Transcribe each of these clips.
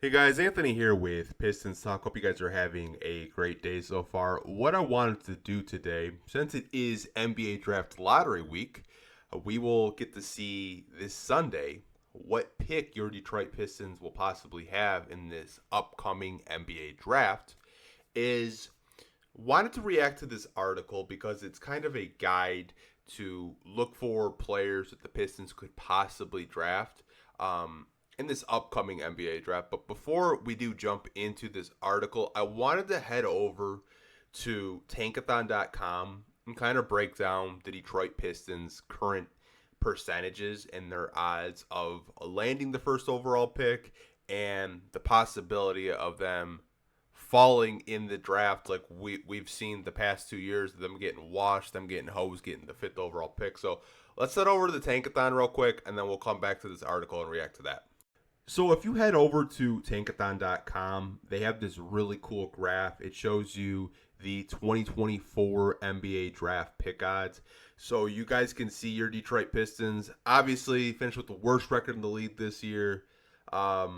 Hey guys, Anthony here with Pistons Talk. Hope you guys are having a great day so far. What I wanted to do today, since it is NBA Draft Lottery Week, we will get to see this Sunday what pick your Detroit Pistons will possibly have in this upcoming NBA draft. Is wanted to react to this article because it's kind of a guide to look for players that the Pistons could possibly draft. In this upcoming NBA draft. But before we do jump into this article, I wanted to head over to tankathon.com and kind of break down the Detroit Pistons' current percentages and their odds of landing the first overall pick and the possibility of them falling in the draft like we've seen the past 2 years, them getting washed, them getting hosed, getting the fifth overall pick. So let's head over to the Tankathon real quick, and then we'll come back to this article and react to that. So if you head over to tankathon.com, they have this really cool graph. It shows you the 2024 NBA draft pick odds. So you guys can see your Detroit Pistons obviously finished with the worst record in the league this year. They're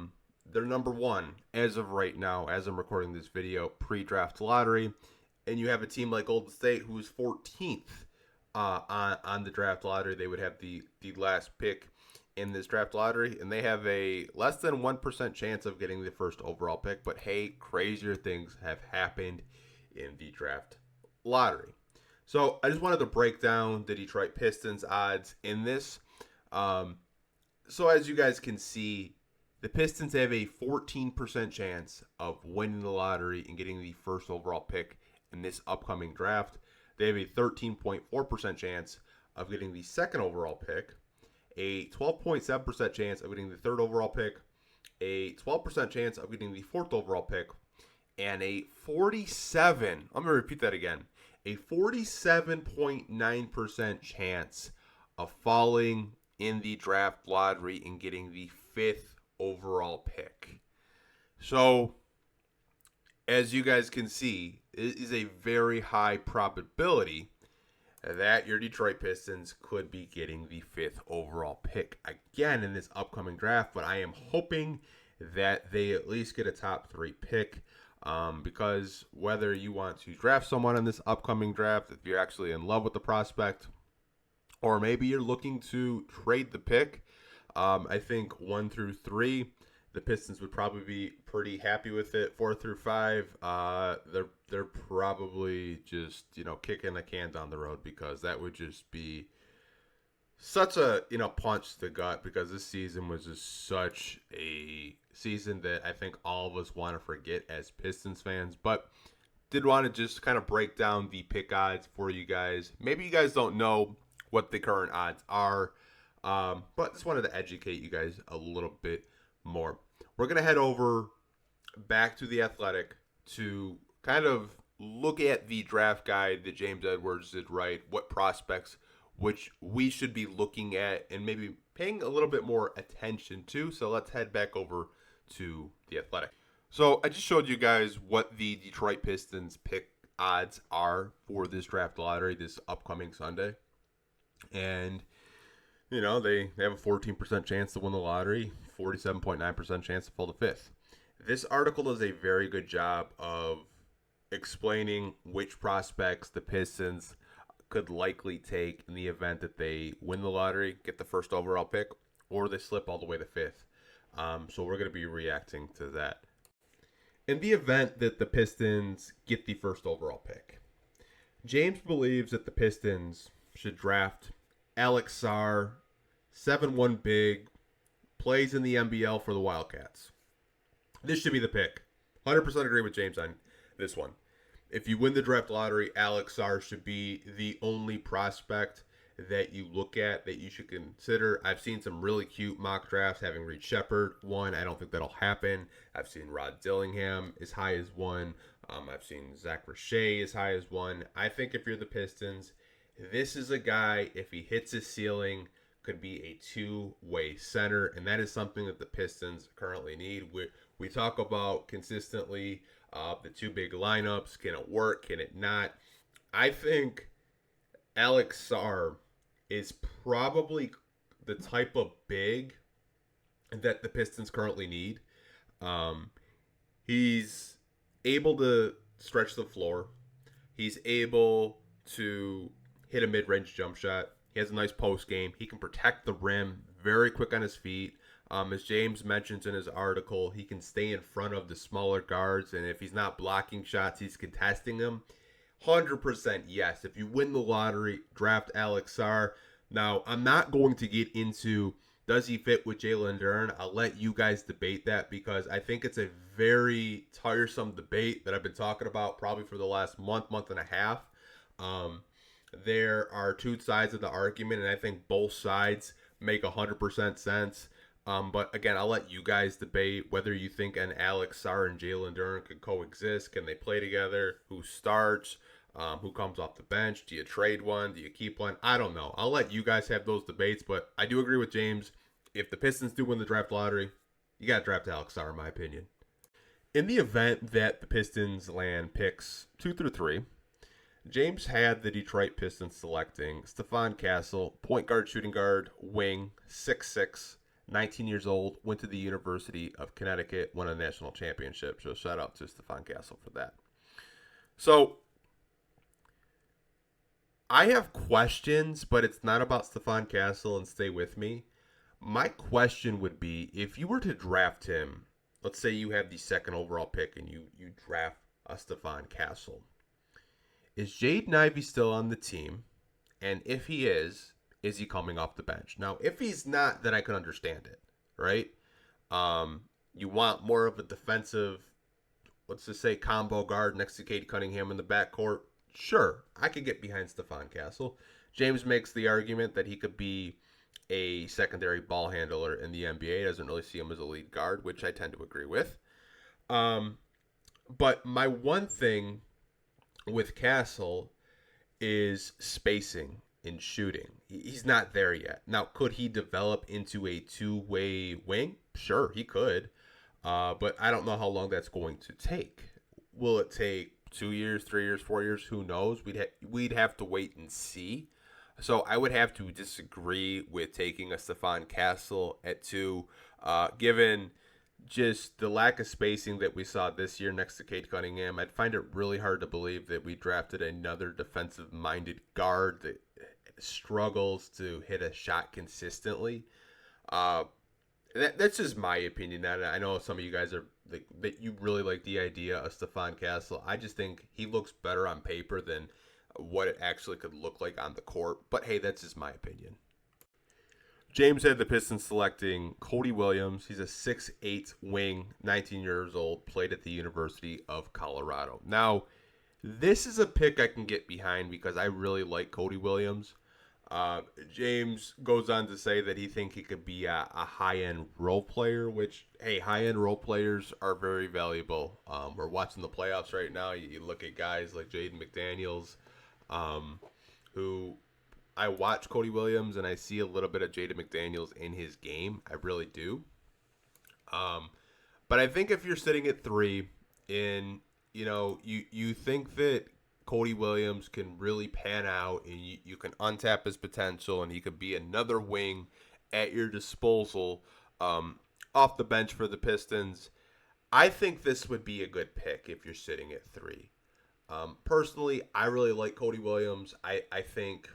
number one as of right now, as I'm recording this video, pre-draft lottery. And you have a team like Golden State who is 14th on the draft lottery. They would have the last pick in this draft lottery, and they have a less than 1% chance of getting the first overall pick. But hey, crazier things have happened in the draft lottery. So I just wanted to break down the Detroit Pistons odds in this. So as you guys can see, the Pistons have a 14% chance of winning the lottery and getting the first overall pick in this upcoming draft. They have a 13.4% chance of getting the second overall pick, a 12.7% chance of getting the third overall pick, a 12% chance of getting the fourth overall pick, and a 47.9% chance of falling in the draft lottery and getting the fifth overall pick. So, as you guys can see, it is a very high probability that your Detroit Pistons could be getting the fifth overall pick again in this upcoming draft. But I am hoping that they at least get a top 3 pick, because whether you want to draft someone in this upcoming draft, if you're actually in love with the prospect, or maybe you're looking to trade the pick, I think 1 through 3, the Pistons would probably be pretty happy with it. 4 through 5, they're probably just kicking the can down the road, because that would just be such a punch to the gut, because this season was just such a season that I think all of us want to forget as Pistons fans. But did want to just kind of break down the pick odds for you guys. Maybe you guys don't know what the current odds are, but just wanted to educate you guys a little bit more. We're going to head over back to The Athletic to kind of look at the draft guide that James Edwards did write, what prospects which we should be looking at and maybe paying a little bit more attention to. So let's head back over to The Athletic. So I just showed you guys what the Detroit Pistons pick odds are for this draft lottery this upcoming Sunday. And they have a 14% chance to win the lottery, 47.9% chance to fall to fifth. This article does a very good job of explaining which prospects the Pistons could likely take in the event that they win the lottery, get the first overall pick, or they slip all the way to fifth. So we're going to be reacting to that. In the event that the Pistons get the first overall pick, James believes that the Pistons should draft Alex Sarr, 7'1" big, plays in the NBL for the Wildcats. This should be the pick. 100% agree with James on this one. If you win the draft lottery, Alex Sarr should be the only prospect that you look at that you should consider. I've seen some really cute mock drafts having Reed Shepard one. I don't think that'll happen. I've seen Rod Dillingham as high as one. I've seen Zach Richey as high as one. I think if you're the Pistons, this is a guy, if he hits his ceiling, could be a two-way center, and that is something that the Pistons currently need. We talk about consistently the two big lineups. Can it work? Can it not? I think Alex Sarr is probably the type of big that the Pistons currently need. Um, he's able to stretch the floor. He's able to hit a mid-range jump shot. He has a nice post game. He can protect the rim, very quick on his feet. As James mentions in his article, he can stay in front of the smaller guards, and if he's not blocking shots, he's contesting them. 100% yes. If you win the lottery, draft Alex Sarr. Now, I'm not going to get into does he fit with Jalen Duren. I'll let you guys debate that because I think it's a very tiresome debate that I've been talking about probably for the last month and a half. Um, there are two sides of the argument, and I think both sides make 100% sense. But again, I'll let you guys debate whether you think an Alex Sarr and Jalen Duren could coexist. Can they play together? Who starts? Who comes off the bench? Do you trade one? Do you keep one? I don't know. I'll let you guys have those debates, but I do agree with James. If the Pistons do win the draft lottery, you got to draft Alex Sarr, in my opinion. In the event that the Pistons land picks 2 through 3, James had the Detroit Pistons selecting Stefan Castle, point guard, shooting guard, wing, 6'6", 19 years old, went to the University of Connecticut, won a national championship. So shout out to Stefan Castle for that. So I have questions, but it's not about Stefan Castle, and stay with me. My question would be, if you were to draft him, let's say you have the second overall pick and you draft a Stefan Castle. Is Jaden Ivey still on the team? And if he is he coming off the bench? Now, if he's not, then I can understand it, right? You want more of a defensive, let's just say, combo guard next to Cade Cunningham in the backcourt. Sure, I could get behind Stefan Castle. James makes the argument that he could be a secondary ball handler in the NBA. Doesn't really see him as a lead guard, which I tend to agree with. But my one thing with Castle is spacing and shooting. He's not there yet. Now, could he develop into a two-way wing? Sure, he could. But I don't know how long that's going to take. Will it take 2 years, 3 years, 4 years? Who knows? We'd have to wait and see. So I would have to disagree with taking a Stefan Castle at 2, given just the lack of spacing that we saw this year next to Cade Cunningham. I'd find it really hard to believe that we drafted another defensive-minded guard that struggles to hit a shot consistently. That's just my opinion. I know some of you guys are that you really like the idea of Stefan Castle. I just think he looks better on paper than what it actually could look like on the court. But hey, that's just my opinion. James had the Pistons selecting Cody Williams. He's a 6'8" wing, 19 years old, played at the University of Colorado. Now, this is a pick I can get behind because I really like Cody Williams. James goes on to say that he thinks he could be a high-end role player, which, hey, high-end role players are very valuable. We're watching the playoffs right now. You look at guys like Jaden McDaniels, who I watch Cody Williams and I see a little bit of Jaden McDaniels in his game. I really do. But I think if you're sitting at 3 and, you think that Cody Williams can really pan out and you can untap his potential and he could be another wing at your disposal off the bench for the Pistons, I think this would be a good pick if you're sitting at 3. Personally, I really like Cody Williams. I think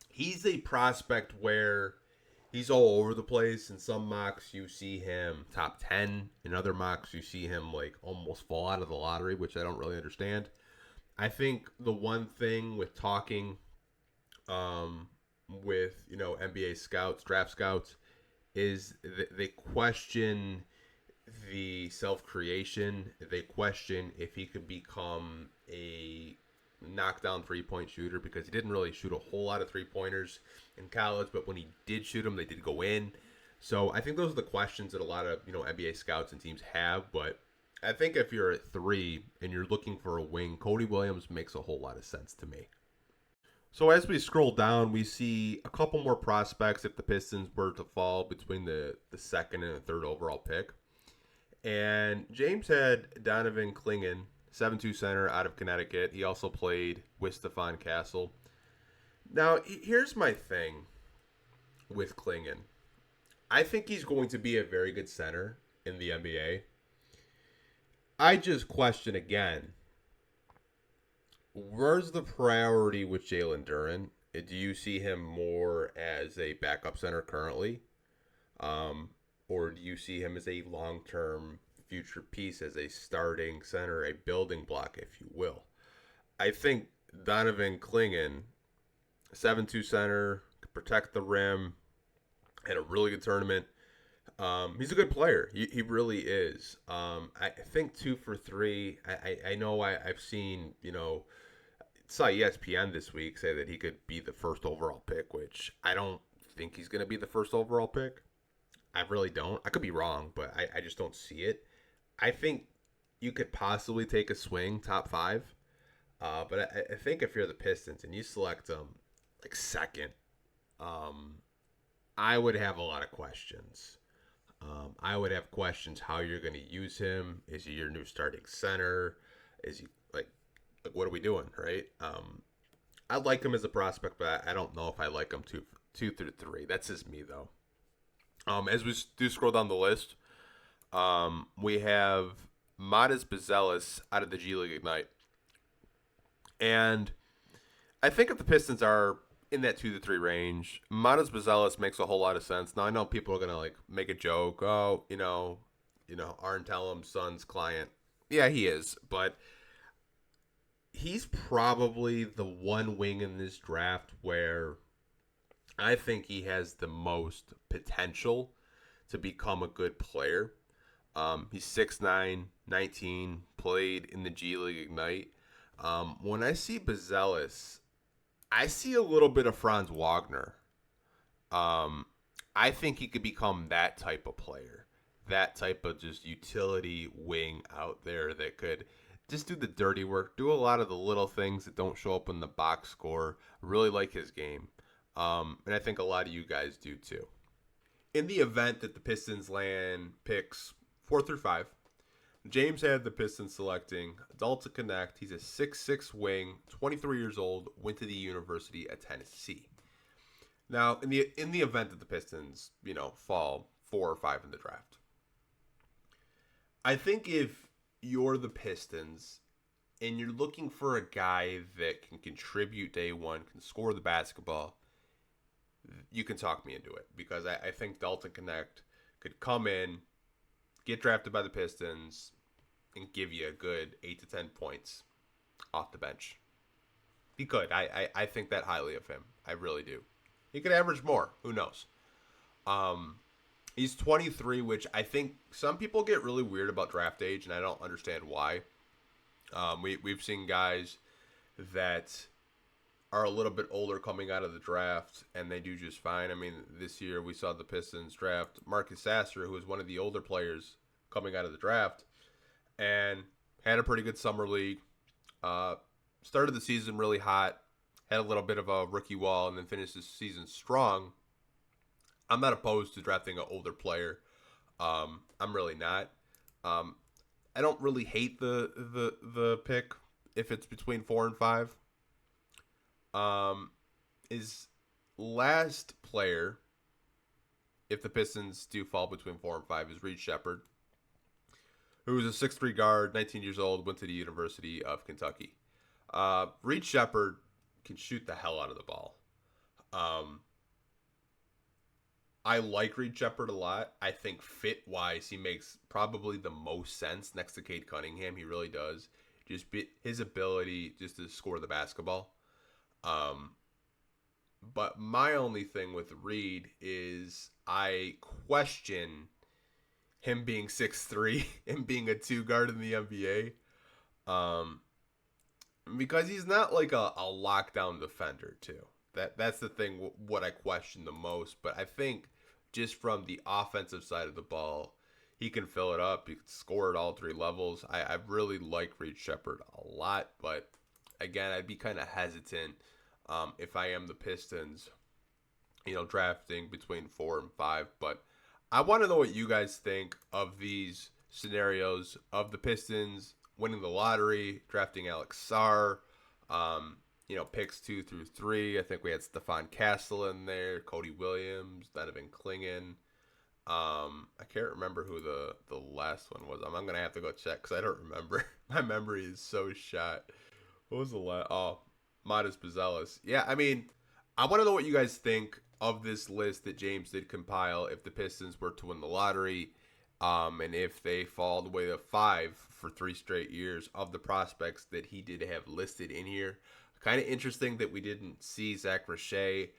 he's a prospect where he's all over the place. In some mocks, you see him top 10. In other mocks, you see him like almost fall out of the lottery, which I don't really understand. I think the one thing with talking with, NBA scouts, draft scouts, is they question the self-creation. They question if he could become a knockdown three-point shooter because he didn't really shoot a whole lot of three-pointers in college, but when he did shoot them, they did go in. So I think those are the questions that a lot of, NBA scouts and teams have, but I think if you're at 3 and you're looking for a wing, Cody Williams makes a whole lot of sense to me. So as we scroll down, we see a couple more prospects if the Pistons were to fall between the second and the third overall pick. And James had Donovan King, 7'2" center out of Connecticut. He also played with Stefan Castle. Now, here's my thing with King. I think he's going to be a very good center in the NBA. I just question again, where's the priority with Jalen Duren? Do you see him more as a backup center currently? Um, or do you see him as a long term future piece, as a starting center, a building block, if you will? I think Donovan Klingen, 7-2 center, could protect the rim, had a really good tournament. He's a good player. He really is. I think 2 for 3. I know I've seen, saw ESPN this week say that he could be the first overall pick, which I don't think he's going to be the first overall pick. I really don't. I could be wrong, but I just don't see it. I think you could possibly take a swing top 5. But I think if you're the Pistons and you select him like second, I would have a lot of questions. I would have questions how you're going to use him. Is he your new starting center? Is he like what are we doing, right? I like him as a prospect, but I don't know if I like him 2 through 3. That's just me though. As we do scroll down the list, we have Modest Bazelis out of the G League Ignite. And I think if the Pistons are in that 2 to 3 range, Modest Bazelis makes a whole lot of sense. Now I know people are gonna like make a joke. Oh, Arn Tellum's son's client. Yeah, he is, but he's probably the one wing in this draft where I think he has the most potential to become a good player. He's 6'9", 19, played in the G League Ignite. When I see Bazelis, I see a little bit of Franz Wagner. I think he could become that type of player, that type of just utility wing out there that could just do the dirty work, do a lot of the little things that don't show up in the box score. Really like his game. And I think a lot of you guys do too. In the event that the Pistons land picks 4 through 5, James had the Pistons selecting Dalton Connect. He's a 6'6 wing, 23 years old, went to the University of Tennessee. Now, in the event that the Pistons, fall 4 or 5 in the draft, I think if you're the Pistons and you're looking for a guy that can contribute day one, can score the basketball, you can talk me into it because I think Dalton Connect could come in, get drafted by the Pistons, and give you a good 8 to 10 points off the bench. He could. I think that highly of him. I really do. He could average more. Who knows? He's 23, which I think some people get really weird about draft age, and I don't understand why. We've seen guys that are a little bit older coming out of the draft, and they do just fine. I mean, this year we saw the Pistons draft Marcus Sasser, who was one of the older players coming out of the draft, and had a pretty good summer league. Started the season really hot, had a little bit of a rookie wall, and then finished the season strong. I'm not opposed to drafting an older player. I'm really not. I don't really hate the pick if it's between 4 and 5. His last player, if the Pistons do fall between 4 and 5, is Reed Sheppard, who is a 6'3 guard, 19 years old, went to the University of Kentucky. Reed Sheppard can shoot the hell out of the ball. I like Reed Sheppard a lot. I think fit-wise, he makes probably the most sense next to Cade Cunningham. He really does. Just his ability just to score the basketball. But my only thing with Reed is I question him being 6'3" and being a 2 guard in the NBA. Because he's not like a lockdown defender too. That's the thing, what I question the most. But I think just from the offensive side of the ball, he can fill it up. He can score at all 3 levels. I really like Reed Sheppard a lot. But again, I'd be kind of hesitant if I am the Pistons, drafting between 4 and 5. But I want to know what you guys think of these scenarios of the Pistons winning the lottery, drafting Alex Sarr, picks 2 through 3. I think we had Stefan Castle in there, Cody Williams, Donovan King. I can't remember who the last one was. I'm gonna have to go check because I don't remember. My memory is so shot. What was the last? Oh, Modest Buzelis. Yeah, I mean, I want to know what you guys think of this list that James did compile. If the Pistons were to win the lottery, and if they fall all the way to 5 for 3 straight years of the prospects that he did have listed in here. Kind of interesting that we didn't see Zach Richey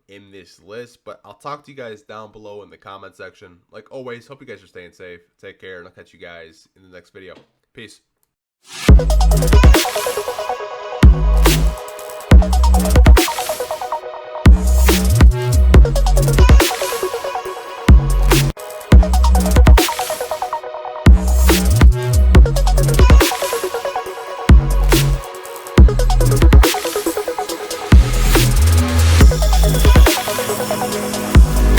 in this list, but I'll talk to you guys down below in the comment section. Like always, hope you guys are staying safe. Take care, and I'll catch you guys in the next video. Peace.